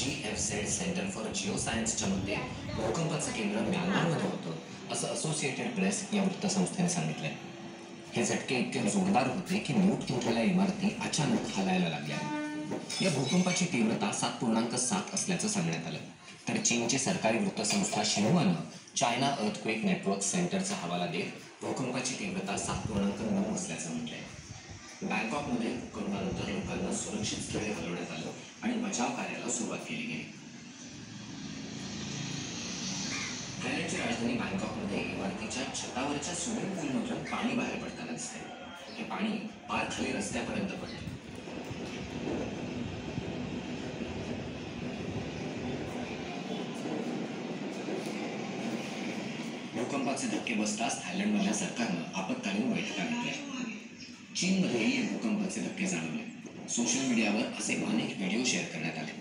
GFZ centre for Jio सायन्सच्या मते भूकंपाचं केंद्र म्यानमारमध्ये होतं, असं असोसिएटेड प्रेस या वृत्तसंस्थेने सांगितलंय. हे झटके इतके जोरदार होते की मोठमोठ्या इमारती अचानक हलायला लागल्या. या भूकंपाची तीव्रता 7.7 असल्याचं सांगण्यात आलं. तर चीनची सरकारी वृत्तसंस्था शिन्हुआनं चायना अर्थक्वेक नेटवर्क सेंटरचा हवाला देत भूकंपाची तीव्रता 7.9 असल्याचं म्हटलंय. बँकॉकमध्ये भूकंपानंतर लोकांना सुरक्षित स्थळी हलवण्यात आलं आणि बचाव कार्याला सुरुवात केली गेली. थायलंडची राजधानी बँकॉकमध्ये इमारतीच्या छतावरच्या स्विमिंग पूलमधून पाणी बाहेर पडताना दिसतंय. हे पाणी पार खाली रस्त्यापर्यंत पडलं. भूकंपाचे धक्के बसताच थायलंडमधल्या सरकारनं आपत्कालीन बैठका घेतल्या. चीनमध्येही भूकंपाचे धक्के जाणवले. सोशल मीडियावर असे अनेक व्हिडिओ शेअर करण्यात आले.